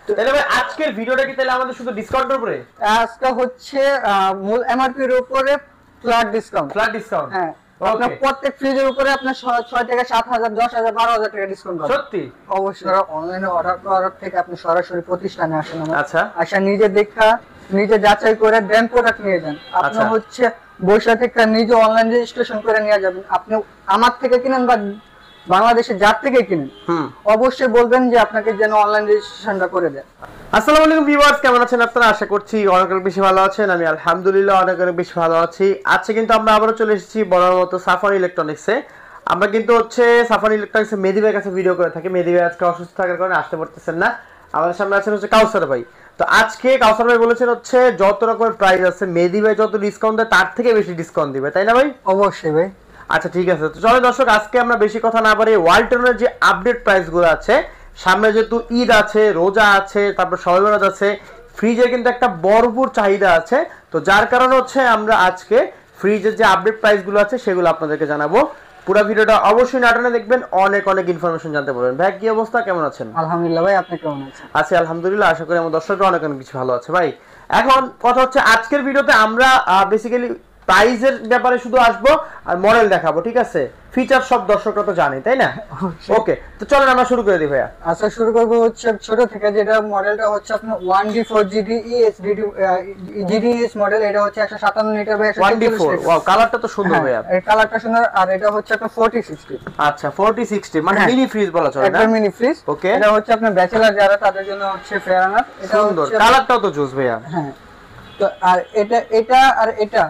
তাহলে ভাই আজকের ভিডিওটা কি তাহলে আমাদের শুধু ডিসকাউন্টের উপরে? আজকে হচ্ছে মূল এমআরপি এর উপরে ফ্ল্যাট ডিসকাউন্ট। হ্যাঁ, আপনার প্রত্যেক ফ্রিজের উপরে আপনার 6 থেকে 7,000, 10,000, 12,000 টাকা ডিসকাউন্ট পাবেন। সত্যি? অবশ্যই। অনলাইনে অর্ডার করার থেকে আপনি সরাসরি প্রতিষ্ঠানে আসেন আমার। আচ্ছা। আচ্ছা, নিজে দেখা নিজে যাচাই করে দেন প্রোডাক্ট নিয়ে যান। আপনি হচ্ছে বৈশা থেকে নিজে অনলাইন রেজিস্ট্রেশন করে নিয়ে যাবেন। আপনি আমার থেকে কিনেন বা বাংলাদেশে যার থেকে কিনেন, অবশ্যই বলবেন যে আপনাকে যেন অনলাইন রেজিস্ট্রেশনটা করে দেয়। আসসালামু আলাইকুম ভিউয়ার্স, কেমন আছেন আপনারা? আশা করছি অনেক বেশি ভালো আছেন। আমি আলহামদুলিল্লাহ অনেক বেশি ভালো আছি। আজকে কিন্তু আমরা আবারও চলে এসেছি বড়র মতো সাফারি ইলেকট্রনিক্সে। আমরা কিন্তু হচ্ছে সাফারি ইলেকট্রনিক্সে মেহেদী ভাইয়ের কাছে ভিডিও করে থাকি। মেহেদী ভাই আজকে অসুস্থ থাকার কারণে আসতে পারতেছেন না। আমাদের সামনে আছেন হচ্ছে কাউসার ভাই। তো আজকে কাউসার ভাই বলেছেন হচ্ছে যত রকমের প্রাইস আছে মেহেদী ভাই যত ডিসকাউন্ট দেয় তার থেকে বেশি ডিসকাউন্ট দিবে, তাই না ভাই? অবশ্যই ভাই। আচ্ছা ঠিক আছে, তো চলো দর্শক আজকে আমরা বেশি কথা না বাড়িয়ে ওয়ালটনের যে আপডেট প্রাইসগুলো আছে, সামনে যেহেতু ঈদ আছে, রোজা আছে, তারপর শবে বরাত আছে, ফ্রিজে কিন্তু একটা ভরপুর চাহিদা আছে। তো যার কারণে হচ্ছে আমরা আজকে ফ্রিজের যে আপডেট প্রাইসগুলো আছে সেগুলো আপনাদেরকে জানাবো। পুরো ভিডিওটা অবশ্যই না টেনে দেখবেন, অনেক ইনফরমেশন জানতে পারবেন। ভাই কি অবস্থা, কেমন আছেন? আলহামদুলিল্লাহ ভাই, আপনি কেমন আছেন? আছি আলহামদুলিল্লাহ। আশা করি আমার দর্শকরা অনেক কিছু ভালো আছে। ভাই এখন কথা হচ্ছে আজকের ভিডিওতে আমরা বেসিক্যালি প্রাইজের ব্যাপারে শুধু আসবো আর মডেল দেখাবো, ঠিক আছে? ফিচার সব দর্শকরা তো জানে, তাই না? ওকে, তো চলেন আমরা শুরু করে দিই ভাইয়া। আচ্ছা, শুরু করব হচ্ছে ছোট থেকে। যেটা মডেলটা হচ্ছে আপনার 1D4GDES মডেল। এটা হচ্ছে 157 লিটার বাই 1D4। ওয়াও, কালারটা তো সুন্দর ভাইয়া। এই কালারটা সুন্দর। আর এটা হচ্ছে আপনার 4060। আচ্ছা, 4060 মানে মিনি ফ্রিজ বলা চলে না? একদম মিনি ফ্রিজ। ওকে, এটা হচ্ছে আপনার ব্যাচেলর যারা তাদের জন্য হচ্ছে ফেয়ার এনাফ। এটা সুন্দর, কালারটাও তো জোস ভাইয়া। হ্যাঁ, তো আর এটা আর এটা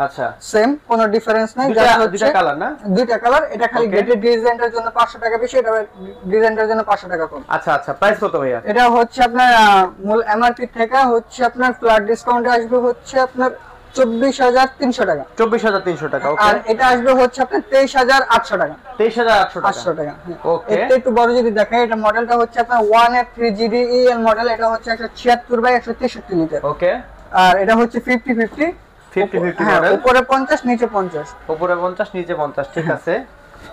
আচ্ছা সেম, কোনো ডিফারেন্স নাই। দুটো কালার না? দুইটা কালার। এটা খালি গেটেড ডিজাইনটার জন্য 500 টাকা বেশি, এটা ডিজাইনটার জন্য 500 টাকা কম। আচ্ছা আচ্ছা, প্রাইস কত ভাইয়া? এটা হচ্ছে আপনার মূল এমআরপি থেকে হচ্ছে আপনার ফ্ল্যাট ডিসকাউন্টে আসবে হচ্ছে আপনার 24,300 টাকা। 24,300 টাকা। ওকে, আর এটা আসবে হচ্ছে আপনার 23,800 টাকা। 23,800 টাকা। ওকে, এটা একটু বড় যদি দেখাই, এটা মডেলটা হচ্ছে আপনার 1F3GDEL মডেল। এটা হচ্ছে 176 বাই 163 লিটার। ওকে, আর এটা হচ্ছে 50-50 মডেল। উপরে 50 নিচে 50। উপরে 50 নিচে 50, ঠিক আছে।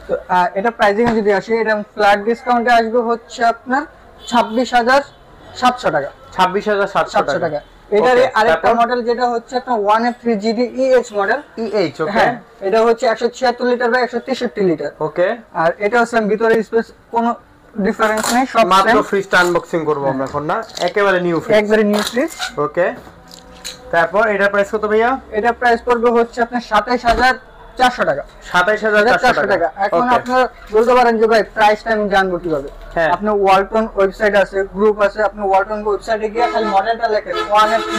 তো এটা প্রাইসিং এ যদি আসে, এটা ফ্ল্যাট ডিসকাউন্টে আসবে হচ্ছে আপনার 26,700 টাকা। 26,700 টাকা। এটার আরেকটা মডেল যেটা হচ্ছে আপনার 1F3GDEH মডেল। EH, ওকে। এটা হচ্ছে 176 লিটার বাই 163 লিটার। ওকে, আর এটা হচ্ছে ভিতরে স্পেস কোনো ডিফারেন্স নেই, সব মাত্র ফ্রিজটা আনবক্সিং করব আমরা এখন না, একেবারে নিউ ফ্রিজ। একবারে নিউ ফ্রিজ। ওকে, তারপর এটার প্রাইস কত ভাইয়া? এটা প্রাইস পড়বে হচ্ছে আপনার 27,400 টাকা। 27,400 টাকা। এখন আপনারা বলতে পারেন যে ভাই প্রাইসটা আমি জানবো কিভাবে? আপনার ওয়ালটন ওয়েবসাইট আছে, গ্রুপ আছে। আপনি ওয়ালটন ওয়েবসাইটে গিয়ে খালি মডেলটা লেখেন 1F3,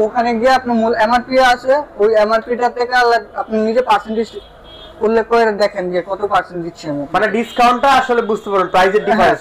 ওখানে গিয়ে আপনার মূল এমআরপি আছে, ওই এমআরপিটা থেকে আপনি নিজে পার্সেন্টেজ উল্লেখ করে দেখেন যে কত পার্সেন্ট দিচ্ছি আমি। মানে ডিসকাউন্টটা আসলে বুঝতে পারবেন, প্রাইসের ডিফারেন্স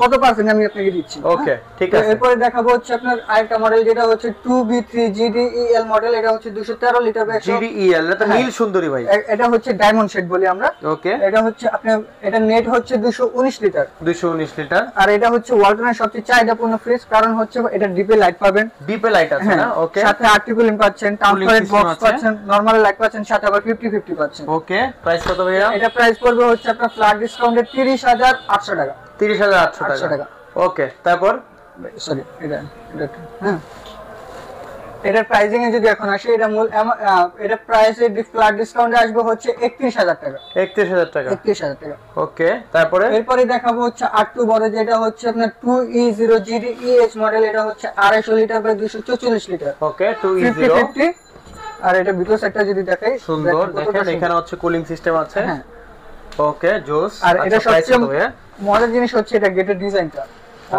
কত পার্সেন্ট আমি আপনাকে দিচ্ছি। ওকে, ঠিক আছে। এরপরে দেখাবো হচ্ছে আপনার আরেকটা মডেল যেটা হচ্ছে 2B3GDEL মডেল। এটা হচ্ছে 213 লিটার বাই GDEL, এটা নীল সুন্দরী ভাই। এটা হচ্ছে ডায়মন্ড শেড বলি আমরা। ওকে, এটা হচ্ছে আপনার এটা নেট হচ্ছে 219 লিটার। 219 লিটার। আর এটা হচ্ছে ওয়ালটনের সবচেয়ে চাহিদাপূর্ণ ফ্রিজ, কারণ হচ্ছে এটা ডিপে লাইট পাবেন। ডিপে লাইট আছে না? ওকে, সাথে আর্টিকুলিং পাচ্ছেন, ট্রান্সপারেন্ট বক্স পাচ্ছেন, নরমাল লাইট পাচ্ছেন, সাথে আবার 50-50 পাচ্ছেন। ওকে, প্রাইস কত ভাইয়া? এটা প্রাইস পড়বে হচ্ছে আপনার ফ্ল্যাট ডিসকাউন্টে 30,800 টাকা। 30,800 টাকা। ওকে, তারপর সরি এটা হ্যাঁ, এটার প্রাইসিং এ যদি এখন আসে, এটা মূল এটা প্রাইসে ফ্ল্যাট ডিসকাউন্টে আসবে হচ্ছে 31,000 টাকা। 31,000 টাকা। 31,000 টাকা। ওকে, তারপরে এরপরে দেখাবো হচ্ছে আরটু বড়, যেটা হচ্ছে আপনার 2E0GDEH মডেল। এটা হচ্ছে 250 litre by 244 litre. Okay, 2E0। আর এটা ভিতর সাইডটা যদি দেখাই, সুন্দর দেখেন, এখানে হচ্ছে কুলিং সিস্টেম আছে। হ্যাঁ, ওকে, জোস। আর এটা সবচেয়ে মজার জিনিস হচ্ছে এটা গেটের ডিজাইনটা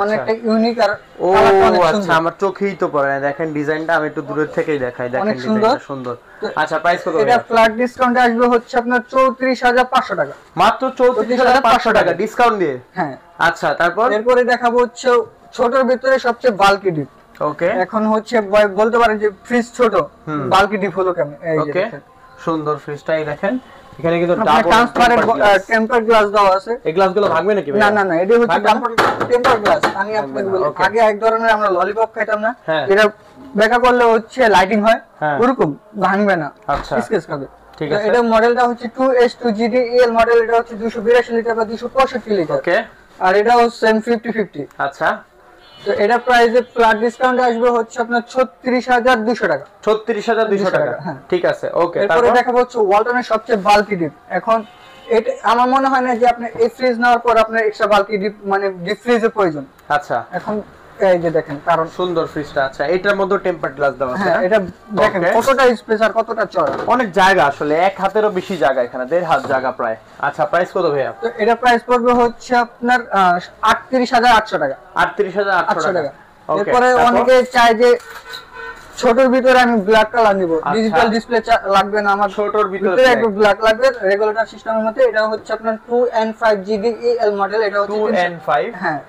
অনেকটা ইউনিক। আর ও আচ্ছা, আমার চোখেই তো পড়ে না। দেখেন ডিজাইনটা, আমি একটু দূর থেকেই দেখাই। দেখেন ডিজাইনটা সুন্দর। আচ্ছা, প্রাইস কত? এটা ফ্ল্যাট ডিসকাউন্টে আসবে হচ্ছে আপনার 34,500 টাকা। মাত্র 34,500 টাকা ডিসকাউন্ট দিয়ে? হ্যাঁ। আচ্ছা, তারপর এরপরে দেখাবো হচ্ছে ছোটর ভিতরে সবচেয়ে বাল্কি ডিপ। ওকে, এখন হচ্ছে বলতে পারেন যে ফ্রিজ ছোট, বাল্কি ডিপ হলো কেমন? এই যে সুন্দর ফ্রিজটাই দেখেন। এখানে কিন্তু ডাবল ট্রান্সপারেন্ট টেম্পার গ্লাস দেওয়া আছে। এই গ্লাসগুলো ভাঙবে নাকি ভাই? না, এটা হচ্ছে টেম্পার গ্লাস। আমি আপনাকে বলি, আগে এক ধরনের আমরা ললিপপ খাইতাম না, এটা বেকা করলে হচ্ছে লাইটিং হয়, ওরকম ভাঙবে না। আচ্ছা, স্কেচ হবে। ঠিক আছে। এটা মডেলটা হচ্ছে 2S2GDEL মডেল। এটা হচ্ছে 282 লিটার বা 265 লিটার। ওকে, আর এটাও সেম 50-50। আচ্ছা, তো এটা প্রাইসে ফ্ল্যাট ডিসকাউন্ট আসবে হচ্ছে আপনার 36200 টাকা। 36200 টাকা, ঠিক আছে ওকে। তারপরে দেখাবো হচ্ছে ওয়ালটনের সবচেয়ে বাল্কি ডিপ। এখন এটা আমার মনে হয় না যে আপনি এই ফ্রিজ নেওয়ার পর আপনার এক্সট্রা বাল্কি ডিপ মানে ডিপ ফ্রিজের প্রয়োজন। আচ্ছা, এখন এই যে দেখেন কারণ সুন্দর ফ্রিজটা। আচ্ছা, এটার মধ্যে টেম্পারড গ্লাস দেওয়া আছে। হ্যাঁ, এটা দেখেন কতটা স্পেস আর কতটা চওড়া, অনেক জায়গা, আসলে এক হাতেরও বেশি জায়গা, এখানে 1.5 হাত জায়গা প্রায়। আচ্ছা, প্রাইস কত ভাইয়া? তো এটা প্রাইস পড়বে হচ্ছে আপনার 38800 টাকা। 38800 টাকা। এরপরে অনেকে চায় যে ছোটর ভিতরে আমি ব্ল্যাক কালার নিব, ডিজিটাল ডিসপ্লে লাগবে না আমার, ছোটর ভিতরে একটু ব্ল্যাক লাগবে রেগুলেটর সিস্টেমের মধ্যে। এটা হচ্ছে আপনার 2N5 GDEL মডেল। এটা হচ্ছে 2N5, হ্যাঁ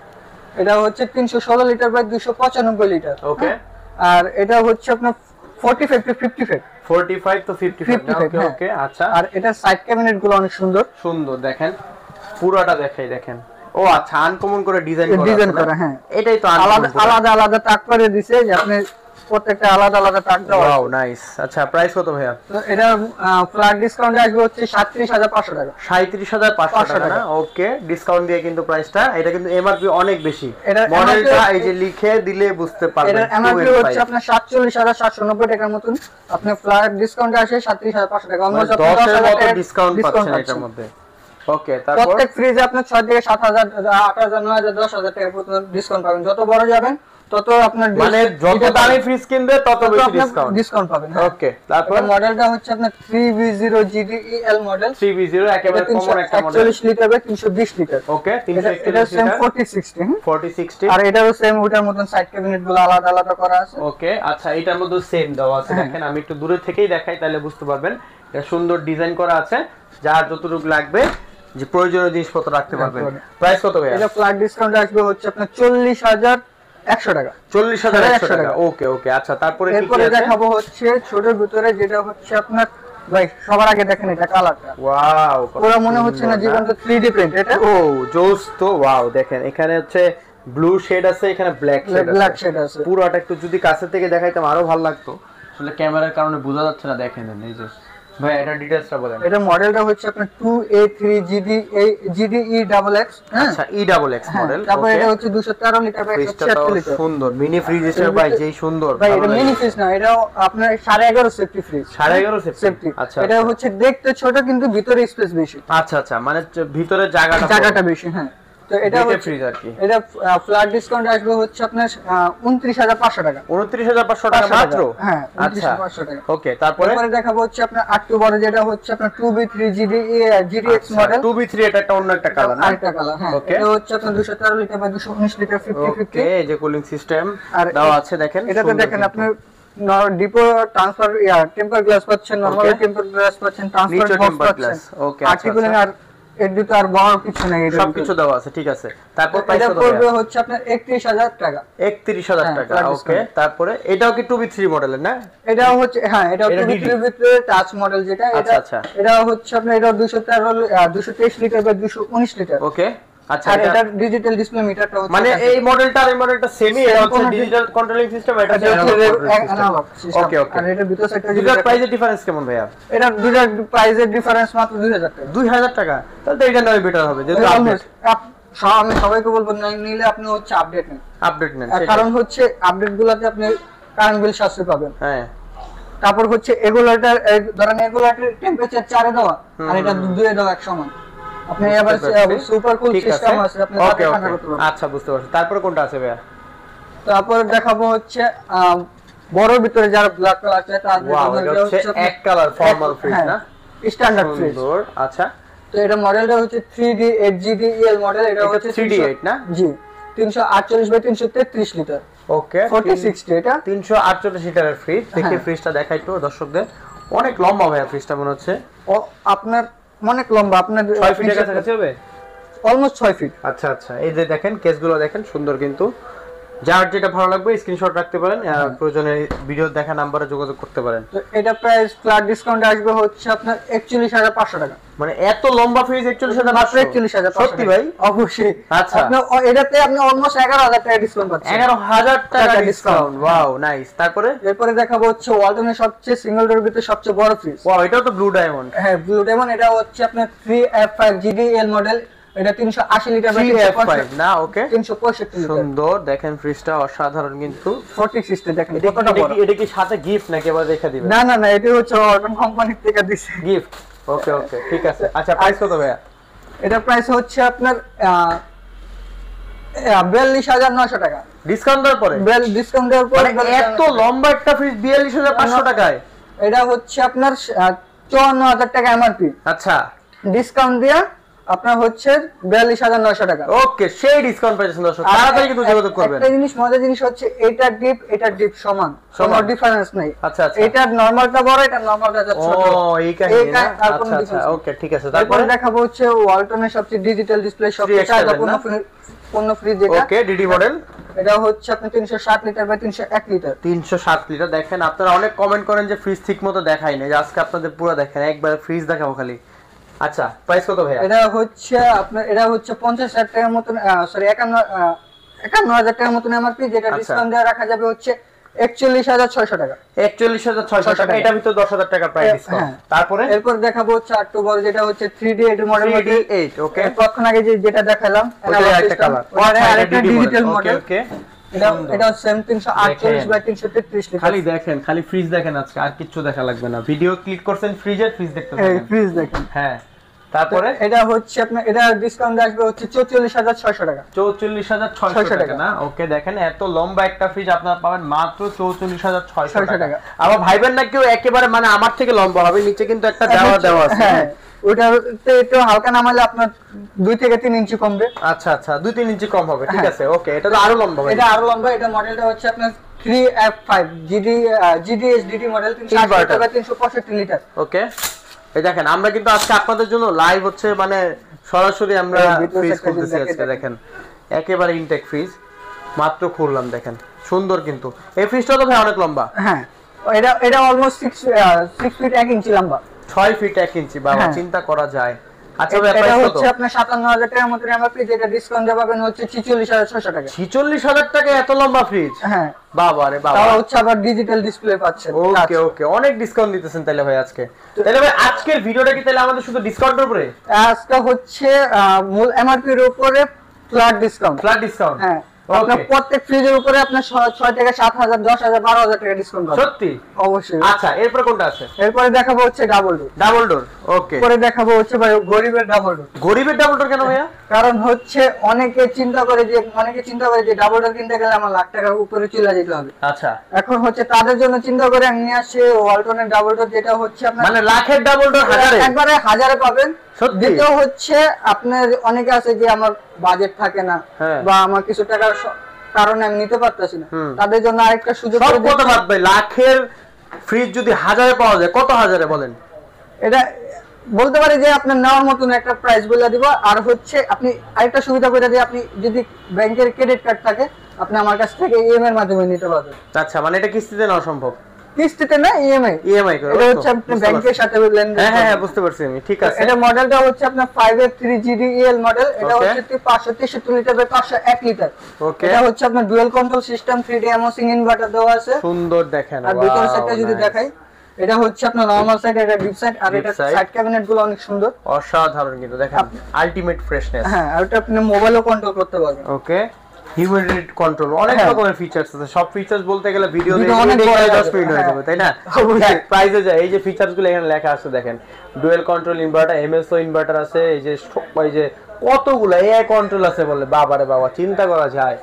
এটা হচ্ছে 316 লিটার বাই 295 লিটার। ওকে। আর এটা হচ্ছে আপনার 45 to 55, 45 to 55, ওকে ওকে। আচ্ছা, আর এটা সাইড ক্যাবিনেট গুলো অনেক সুন্দর সুন্দর, দেখেন পুরোটা দেখেন। ও আচ্ছা, আনকমন করে ডিজাইন করা। হ্যাঁ, এটাই তো আলাদা আলাদা টাক করে দিয়েছে যে আপনি প্রত্যেকটা আলাদা আলাদা টাক দেওয়া। Wow, nice. আচ্ছা, প্রাইস কত ভাইয়া? তো এটা ফ্ল্যাট ডিসকাউন্ট আসবে হচ্ছে 37500 টাকা। 37500 টাকা না? ওকে, ডিসকাউন্ট দিয়ে কিন্তু প্রাইসটা, এটা কিন্তু এমআরপি অনেক বেশি। মডেলটা এই যে লিখে দিলে বুঝতে পারবেন। এটা এমআরপি হচ্ছে আপনার 47790 টাকার মতন, আপনি ফ্ল্যাট ডিসকাউন্ট আসে 37500 টাকা, অলমোস্ট 10,000 মতো ডিসকাউন্ট পাচ্ছেন এটার মধ্যে। ওকে, তারপর প্রত্যেক ফ্রিজে আপনি 6 থেকে 7000 8000 9000 10000 টাকা পর্যন্ত ডিসকাউন্ট পাবেন। যত বড় যাবেন তত আপনার মানে যত দামি ফ্রিজ কিনবে তত বেশি ডিসকাউন্ট পাবেন। ওকে, তারপর মডেলটা হচ্ছে আপনার 3V0 GDEL মডেল। 3V0 একেবারে কমন একটা মডেল, 40 লিটার বাই 320 লিটার। ওকে, এটা সেম 4060, 4060, আর এটারও সেম ওটার মতন সাইড ক্যাবিনেট গুলো আলাদা আলাদা করা আছে। ওকে। আচ্ছা, এটার মধ্যে সেম দেওয়া আছে, দেখেন আমি একটু দূরে থেকেই দেখাই তাহলে বুঝতে পারবেন। এটা সুন্দর ডিজাইন করা আছে, যার যতটুকু লাগবে যে প্রয়োজনীয় জিনিসপত্র রাখতে পারবেন। প্রাইস কত ভাই? এটা ফ্ল্যাট ডিসকাউন্ট আসবে হচ্ছে আপনার 40100 টাকা। 40100 টাকা, ওকে ওকে। আচ্ছা, তারপরে এরপরে দেখাবো হচ্ছে ছোটের ভিতরে যেটা হচ্ছে আপনার, ভাই সবার আগে দেখেন এটা কালারটা, ওয়াও, পুরো মনে হচ্ছে না জীবন্ত 3D প্রিন্ট। এটা ও জোস তো, ওয়াও। দেখেন এখানে হচ্ছে ব্লু শেড আছে, এখানে ব্ল্যাক শেড আছে। পুরোটা একটু যদি কাছে থেকে দেখাইতাম আরো ভালো লাগতো, আসলে ক্যামেরার কারণে বোঝা যাচ্ছে না। দেখেন এই যে ভাই, এটা ডিটেইলসটা বলেন। এটা মডেলটা হচ্ছে আপনার 2A3 GDEXX। আচ্ছা, EXX মডেল। তারপর এটা হচ্ছে 213 লিটার বাই 176 লিটার। সুন্দর মিনি ফ্রিজ হিসেবে ভাই, যেই সুন্দর। ভাই এটা মিনি ফ্রিজ না, এটা আপনার 11.5 সেফটি ফ্রিজ। 11.5 সেফটি। আচ্ছা, এটা হচ্ছে দেখতে ছোট কিন্তু ভিতরে স্পেস বেশি। আচ্ছা আচ্ছা, মানে ভিতরে জায়গাটা বেশি। হ্যাঁ, তো এটা হচ্ছে ফ্রিজ আর কি। এটা ফ্ল্যাট ডিসকাউন্ট আসবে হচ্ছে আপনার 29500 টাকা। 29500 টাকা মাত্র? হ্যাঁ, আচ্ছা 29500 টাকা। ওকে, তারপরে দেখাবো হচ্ছে আপনার 8 বড় যেটা হচ্ছে আপনার 2B3 GDX মডেল। 2B3 এটা একটা অন্য একটা কালার না? আরেকটা কালার, হ্যাঁ। এটা হচ্ছে আপনার 213 লিটার বা 219 লিটার 50-50। ওকে, এই যে কুলিং সিস্টেম দেওয়া আছে দেখেন। এটাতে দেখেন আপনি ডিপো ট্রান্সফার টেম্পার গ্লাস পাচ্ছেন, নরমাল টেম্পার গ্লাস পাচ্ছেন, ট্রান্সফার বক্স পাচ্ছেন। ওকে, আর্টিকুলিং আর এর ভিতরে আর বড় কিছু নাই, এটা সবকিছু দেওয়া আছে, ঠিক আছে। তারপর প্রাইস কত পড়বে হচ্ছে আপনার 31000 টাকা। 31000 টাকা, ওকে। তারপরে এটাও কি 2B3 মডেলের না? এটাও হচ্ছে, হ্যাঁ, এটাও 2B3 এর ভিতরে টাচ মডেল যেটা, এটা হচ্ছে আপনার এটা 223 লিটার বা 219 লিটার। ওকে, আচ্ছা। আর এটা ডিজিটাল ডিসপ্লে মিটারটা হচ্ছে, মানে এই মডেলটা আর এই মডেলটা সেমই, এটা হচ্ছে ডিজিটাল কন্ট্রোলিং সিস্টেম, এটা হচ্ছে অ্যানালগ সিস্টেম। ওকে ওকে। আর এটা ভিতর সাইডটা দুটার প্রাইসের ডিফারেন্স কেমন ভাইয়া? এটা দুটার প্রাইসের ডিফারেন্স মাত্র 2000 টাকা। 2000 টাকা? তাহলে তো এটা নয় বেটার হবে, যেহেতু আপডেট। আমি সবাইকে বলবো নিলে আপনি হচ্ছে আপডেট নেন, কারণ হচ্ছে আপডেট গুলাতে আপনি কারেন্ট বিল সাশ্রয় পাবেন। হ্যাঁ, তারপর হচ্ছে এগুলাটার ধরেন এগুলাটার টেম্পারেচার 4 এ দেওয়া আর এটা 2 এ দেওয়া এক সমান। আপনি আবার সুপার কুল সিস্টেম আছে, আপনি তাতে ঠান্ডা করতে পারবেন। আচ্ছা, বুঝতে পারছি। তারপরে কোনটা আছে ভাইয়া? তারপর দেখাবো হচ্ছে বড় ভিতরে যারা ব্ল্যাক কালার চায় তাদের হচ্ছে এক কালার ফর্মাল ফ্রিজ না, স্ট্যান্ডার্ড ফ্রিজ। আচ্ছা, তো এটা মডেলটা হচ্ছে 3D8 GDEL মডেল। এটা হচ্ছে 3D8 না? জি, 348 বাই 333 লিটার। ওকে, 4060 এটা 348 লিটারের ফ্রিজ। দেখি ফ্রিজটা দেখাই একটু দর্শকদের। অনেক লম্বা ভাইয়া ফ্রিজটা মনে হচ্ছে। ও আপনার অনেক লম্বা, আপনার 6 ফিটের কাছাকাছি হবে, অলমোস্ট 6 ফিট। আচ্ছা আচ্ছা, এই যে দেখেন কেসগুলো দেখেন সুন্দর, কিন্তু যার যেটা ভালো লাগবে স্ক্রিনশট রাখতে পারেন, প্রয়োজনে ভিডিও দেখা নম্বরে যোগাযোগ করতে পারেন। তো এটা প্রাইস ফ্ল্যাট ডিসকাউন্ট আসবে হচ্ছে আপনার 41500 টাকা। মানে এত লম্বা ফ্রিজ 41500? মাত্র 41500। সত্যি ভাই? অবশ্যই। আচ্ছা, আপনি এটাতে আপনি অলমোস্ট 11000 টাকা ডিসকাউন্ট পাচ্ছেন। 11000 টাকা ডিসকাউন্ট, ওয়াও নাইস। তারপরে এরপরে দেখাবো হচ্ছে ওয়ালটনের সবচেয়ে সিঙ্গেল ডোর ভিতরে সবচেয়ে বড় ফ্রিজ। ওয়াও, এটাও তো ব্লু ডায়মন্ড। হ্যাঁ, ব্লু ডায়মন্ড। এটা হচ্ছে আপনার 3F5 GDEL মডেল। এটা 380 লিটার ব্যাটারি 3F5 না ওকে 365 লিটার সুন্দর দেখেন ফ্রিজটা অসাধারণ কিন্তু 46 সিস্টেম দেখেন কতটা বড় এটা কি সাথে গিফট নাকি আবার রেখে দিবেন না না না এটা হচ্ছে ওয়ালটন কোম্পানি থেকে দিছে গিফট ওকে ওকে ঠিক আছে আচ্ছা প্রাইস কত ভাইয়া এটা প্রাইস হচ্ছে আপনার 42900 টাকা ডিসকাউন্ট দেওয়ার পরে ডিসকাউন্ট দেওয়ার পরে এত লম্বা একটা ফ্রিজ 42500 টাকায় এটা হচ্ছে আপনার 54000 টাকা এমআরপি আচ্ছা ডিসকাউন্ট দিয়া আপনার হচ্ছে 42900 টাকা ওকে সেই ডিসকাউন্ট পাচ্ছেন দর্শক তাড়াতাড়ি কিন্তু যোগাযোগ করবেন একটা জিনিস মজার জিনিস হচ্ছে এটা ডিপ সমান কোনো ডিফারেন্স নাই আচ্ছা আচ্ছা এটা নরমালটা বড় এটা নরমালটা ছোট ও এই কাহিনী না আচ্ছা আচ্ছা ওকে ঠিক আছে তারপরে দেখাবো হচ্ছে ওয়ালটনের সবচেয়ে ডিজিটাল ডিসপ্লে সবচেয়ে চাহিদা পূর্ণ ফ্রিজ যেটা ওকে ডিডি মডেল এটা হচ্ছে আপনার 360 লিটার বাই 301 লিটার 307 লিটার দেখেন আপনারা অনেক কমেন্ট করেন যে ফ্রিজ ঠিকমতো দেখাই না আজকে আপনাদের পুরো দেখেন একবার ফ্রিজ দেখাবো খালি আচ্ছা প্রাইস কত ভাইয়া এটা হচ্ছে আপনার এটা হচ্ছে 50000 টাকার মতন সরি 51000 টাকার মতন এমআরপি যেটা ডিসকাউন্ট দিয়ে রাখা যাবে হচ্ছে 41600 টাকা 41600 টাকা এটা ভিতর 10000 টাকা প্রাইস ডিসকাউন্ট তারপরে এরপর দেখাবো হচ্ছে 8 বড় যেটা হচ্ছে 3D 8 মডেল 3D8 ওকে তখন আগে যেটা দেখালাম একটা কালার আরেকটা ডিজিটাল মডেল ওকে এটা সেম 348 বাই 333 লিটার খালি দেখেন খালি ফ্রিজ দেখেন আজকে আর কিছু দেখা লাগবে না ভিডিও ক্লিক করছেন ফ্রিজের ফ্রিজ দেখতে পাবেন এই ফ্রিজ দেখেন হ্যাঁ তারপরে এটা হচ্ছে আপনার এটা ডিসকাউন্ট আসবে হচ্ছে 44600 টাকা 44600 টাকা না ওকে দেখেন এত লম্বা একটা ফ্রিজ আপনারা পাবেন মাত্র 44600 টাকা আবার ভাইবেন না কেউ একেবারে মানে আমার থেকে লম্বা হবে নিচে কিন্তু একটা দেওয়া আছে হ্যাঁ ওটাতে একটু হালকা নামালে আপনার 2 থেকে 3 ইঞ্চি কমবে আচ্ছা আচ্ছা 2-3 ইঞ্চি কম হবে ঠিক আছে ওকে এটা তো আরো লম্বা হবে এটা আরো লম্বা এটা মডেলটা হচ্ছে আপনার 3F5 GDSDD মডেল 365 লিটার ওকে এই দেখেন আমরা কিন্তু আজকে আপনাদের জন্য লাইভ হচ্ছে মানে সরাসরি আমরা ফ্রিজ খুলতেছি আজকে দেখেন একেবারে ইনটেক ফ্রিজ মাত্র খুললাম দেখেন সুন্দর কিন্তু এই ফ্রিজটা তো ভাই অনেক লম্বা হ্যাঁ এটা অলমোস্ট 6 ফিট 1 ইঞ্চি লম্বা 6 ফিট 1 ইঞ্চি বাবা চিন্তা করা যায় আচ্ছা ভাই এটা হচ্ছে আপনার 57000 টাকার মতো এমআরপি যেটা ডিসকাউন্ট দিয়ে পাবেন হচ্ছে 46600 টাকা 46000 টাকা এত লম্বা ফ্রিজ হ্যাঁ বাবা রে বাবা তাও হচ্ছে আবার ডিজিটাল ডিসপ্লে পাচ্ছেন ওকে ওকে অনেক ডিসকাউন্ট দিতেছেন তাহলে ভাই আজকে তাহলে ভাই আজকের ভিডিওটা কি তাহলে আমাদের শুধু ডিসকাউন্টের উপরে আজকে হচ্ছে মূল এমআরপি এর উপরে ফ্ল্যাট ডিসকাউন্ট হ্যাঁ আপনার প্রত্যেক ফ্রিজের উপরে আপনার 6 থেকে 7000 10000 12000 টাকা ডিসকাউন্ট পাবেন সত্যি অবশ্যই আচ্ছা এরপর কোনটা আছে এরপরে দেখাবো হচ্ছে ডাবল ডোর ওকে পরে দেখাবো হচ্ছে ভাই গরিবের ডাবল ডোর কেন ভাইয়া কারণ হচ্ছে অনেকে চিন্তা করে যে ডাবল ডোর কিনতে গেলে আমার লাখ টাকার উপরে চলে যেতে হবে আচ্ছা এখন হচ্ছে তাদের জন্য চিন্তা করে আমি নিয়ে আসছি ওয়ালটনের ডাবল ডোর যেটা হচ্ছে আপনার মানে লাখের ডাবল ডোর একবারে হাজারে পাবেন সত্যি দ্বিতীয় হচ্ছে আপনার অনেকে আছে যে আমার বাজেট থাকে না বা আমার কিছু টাকার কারণে আমি নিতে পারতাছি না তাদের জন্য আরেকটা সুযোগ করে কত ভাববে লাখের ফ্রিজ যদি হাজারে পাওয়া যায় কত হাজারে বলেন এটা বলতে পারি যে আপনার নেওয়ার মতন একটা প্রাইস বলে দিব আর হচ্ছে আপনি আরেকটা সুবিধা করে দিয়ে আপনি যদি ব্যাংকের ক্রেডিট কার্ড থাকে আপনি আমার কাছ থেকে ইএমআই এর মাধ্যমে নিতে পারবেন আচ্ছা মানে এটা কিস্তিতে নেওয়া সম্ভব কিস্তিতে না ইএমআই করে এটা হচ্ছে আপনি ব্যাংকের সাথে লেনদেন হ্যাঁ বুঝতে পারছি আমি ঠিক আছে এটা মডেলটা হচ্ছে আপনার 5F3GDEL মডেল এটা হচ্ছে 563 লিটার বাই 501 লিটার ওকে এটা হচ্ছে আপনার dual control system 3D embossing inverter দেওয়া আছে সুন্দর দেখেন আর ভিতর সাইডটা যদি দেখাই এটা হচ্ছে আপনার নরমাল সাইড এটা ডিপ সাইড আর এটা সাইড ক্যাবিনেট গুলো অনেক সুন্দর অসাধারণ কিন্তু দেখেন আলটিমেট ফ্রেশনেস হ্যাঁ আর এটা আপনি মোবাইলও কন্ট্রোল করতে পারবেন ওকে হিউমিডিটি কন্ট্রোল অনেক রকমের ফিচারস আছে সব ফিচারস বলতে গেলে ভিডিও দেখে অনেক 10 মিনিট হয়ে যাবে তাই না প্রাইসে যায় এই যে ফিচারস গুলো এখানে লেখা আছে দেখেন dual control inverter MSO inverter আছে এই যে কতগুলো এআই কন্ট্রোল আছে বলে বাবারে বাবা চিন্তা করা যায়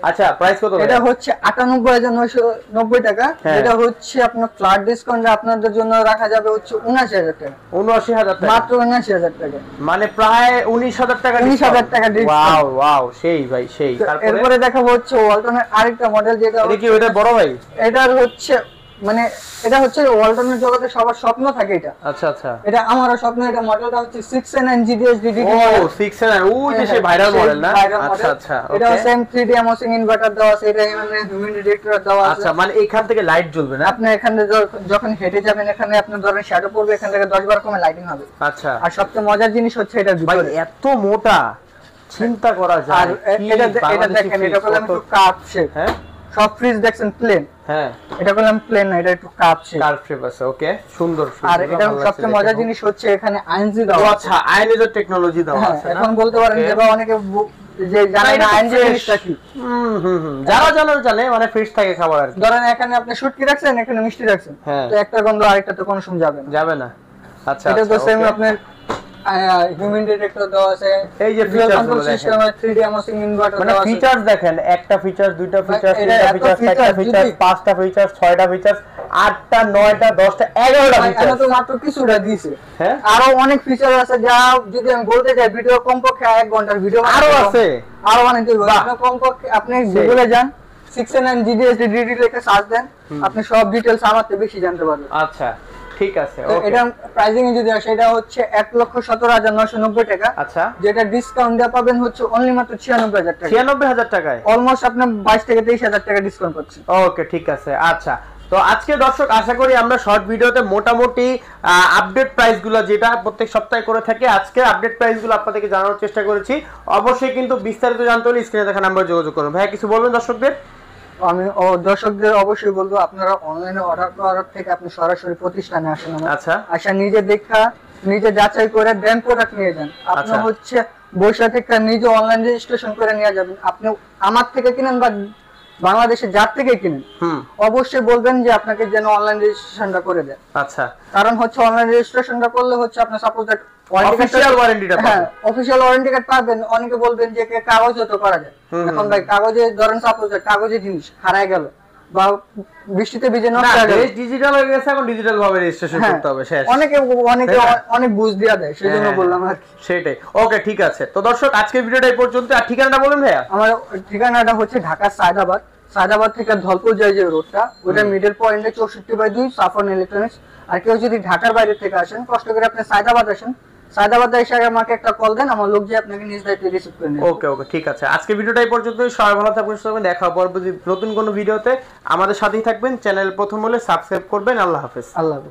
আচ্ছা প্রাইস কত এটা হচ্ছে 98990 টাকা এটা হচ্ছে আপনার ফ্ল্যাট ডিসকাউন্টে আপনাদের জন্য রাখা যাবে হচ্ছে 79000 টাকা 79000 টাকা মাত্র 79000 টাকা মানে প্রায় 19000 টাকা 19000 টাকা ডিসকাউন্ট ওয়াও সেই ভাই সেই এরপরে দেখাবো হচ্ছে ওয়ালটনের আরেকটা মডেল যেটা এটা কি ওটা বড় ভাই এটার হচ্ছে মানে এটা হচ্ছে ওয়ালটনের জগতে সবার স্বপ্ন থাকে এটা আচ্ছা আচ্ছা এটা আমারও স্বপ্ন এটা মডেলটা হচ্ছে 6N GDSDD ও 6N ওই যে সেই ভাইরাল মডেল না আচ্ছা আচ্ছা এটা সেম 3D এমোসিং ইনভার্টার দেওয়া আছে এটা মানে হিউমিডিটি ডিটেক্টর দেওয়া আছে আচ্ছা মানে এখান থেকে লাইট জ্বলবে না আপনি এখানে যখন হেঁটে যাবেন এখানে আপনার ধরেন শ্যাডো পড়বে এখান থেকে 10 কমে লাইটিং হবে আচ্ছা আর সবচেয়ে মজার জিনিস হচ্ছে এটা ভিতরে ভাই এত মোটা চিন্তা করা যায় আর এটা দেখেন এটা বলে আমি একটু কাপ শেপ হ্যাঁ সব ফ্রিজ দেখছেন প্লেন, হ্যাঁ এটা বললাম প্লেন না, এটা একটু কার্ভ শেপ, কার্ভ শেপ আছে। ওকে, সুন্দর। আর এটা সবচেয়ে মজার জিনিস হচ্ছে এখানে আইএনজি দাও। আচ্ছা, আইএনজি টেকনোলজি দাও আছে না? এখন বলতে পারেন যে অনেকে যে জানে না আইএনজি জিনিসটা কি। যারা জানে মানে ফ্রিজ থেকে খাবার আর কি। ধরেন এখানে আপনি শুটকি রাখছেন, এখানে মিষ্টি রাখছেন, তো একটা গন্ধ আরেকটা তো কোনো সময় যাবে না। আচ্ছা, এটা তো সেম আপনার হিউম্যান ডিটেক্টর দেওয়া আছে, এই যে ফিচার কন্ট্রোল সিস্টেম আছে, 3D এমসিং ইনভার্টার মানে দেওয়া আছে। ফিচারস দেখেন, একটা ফিচার, দুইটা ফিচার, তিনটা ফিচার, চারটা ফিচার, পাঁচটা ফিচার, ছয়টা ফিচার, আটটা, নয়টা, 10টা, 11টা ফিচার। এটা তো মাত্র কিছুটা দিয়েছে, হ্যাঁ আরো অনেক ফিচার আছে যা যদি আমি বলতে যাই ভিডিও কমপক্ষে 1 ঘন্টার ভিডিও আরো আছে, আরো অনেক কমপক্ষে। আপনি গুগলে যান 609 GDSD DD লিখে সার্চ দেন, আপনি সব ডিটেইলস আমার থেকে বেশি জানতে পারবেন। আচ্ছা ঠিক আছে। ওকে, এটা প্রাইসিং এ যদি আসে এটা হচ্ছে 1,17,990 টাকা। আচ্ছা, যেটা ডিসকাউন্ট দেয়া পাবেন হচ্ছে অনলি মাত্র 96,000 টাকা। 96,000 টাকায় অলমোস্ট আপনি 22 থেকে 23,000 টাকা ডিসকাউন্ট পাচ্ছেন। ওকে ঠিক আছে। আচ্ছা, তো আজকে দর্শক আশা করি আমরা শর্ট ভিডিওতে মোটামুটি আপডেট প্রাইসগুলো যেটা প্রত্যেক সপ্তাহে করে থাকি, আজকে আপডেট প্রাইসগুলো আপনাদেরকে জানানোর চেষ্টা করেছি। অবশ্যই কিন্তু বিস্তারিত জানতে হলে স্ক্রিনে দেখা নাম্বারে যোগাযোগ করুন। ভাই কিছু বলবেন দর্শকদের? আমি দর্শকদের অবশ্যই বলবো আপনারা অনলাইনে অর্ডার করার থেকে আপনি সরাসরি প্রতিষ্ঠানে আসেন। আচ্ছা, আচ্ছা, নিজে দেখা নিজে যাচাই করে দেন প্রোডাক্ট নিয়ে যান। আপনি হচ্ছে বৈশা থেকে নিজে অনলাইন রেজিস্ট্রেশন করে নিয়ে যাবেন। আপনি আমার থেকে কিনেন বা বাংলাদেশে যার থেকে কিনেন, অবশ্যই বলবেন যে আপনাকে যেন অনলাইন রেজিস্ট্রেশনটা করে দেন। আচ্ছা, কারণ হচ্ছে অনলাইন রেজিস্ট্রেশনটা করলে হচ্ছে আপনি সাপোজ দ্যাট অফিশিয়াল ওয়ারেন্টিটা পাবেন। হ্যাঁ, অফিশিয়াল ওয়ারেন্টি কার্ড পাবেন। অনেকে বলবেন যে কাগজে তো করা যায়। এখন ভাই কাগজে ধরেন সাপোজ দ্যাট কাগজে জিনিস হারায় গেল বা বৃষ্টিতে ভিজে নষ্ট হয়ে গেল, ডিজিটাল হয়ে গেছে, এখন ডিজিটাল ভাবে রেজিস্ট্রেশন করতে হবে। শেষ। অনেকে অনেক বুঝ দিয়া দেয়, সেজন্য বললাম আর কি। সেটাই। ওকে ঠিক আছে। তো দর্শক আজকের ভিডিওটা এই পর্যন্ত। আর ঠিকানাটা বলুন ভাইয়া। আমার ঠিকানাটা হচ্ছে ঢাকা সায়দাবাদ থেকে ধলপুর যায় যে রোডটা, ওটা মিডল পয়েন্টে 64/2 সাফন ইলেকট্রনিক্স। আর কেউ যদি ঢাকার বাইরে থেকে আসেন, কষ্ট করে আপনি সায়দাবাদ আসেন, সায়দাবাদ এসে আমাকে একটা কল দেন, আমার লোক যে আপনাকে নিজ দায়িত্বে রিসিভ করে নেবে। ওকে ঠিক আছে। আজকে ভিডিওটা এই পর্যন্ত। সবাই ভালো থাকবেন, সুস্থ থাকবেন। দেখা হবে পরবর্তী নতুন কোনো ভিডিওতে। আমাদের সাথেই থাকবেন। চ্যানেল প্রথম হলে সাবস্ক্রাইব করবেন। আল্লাহ হাফেজ। আল্লাহ হাফেজ।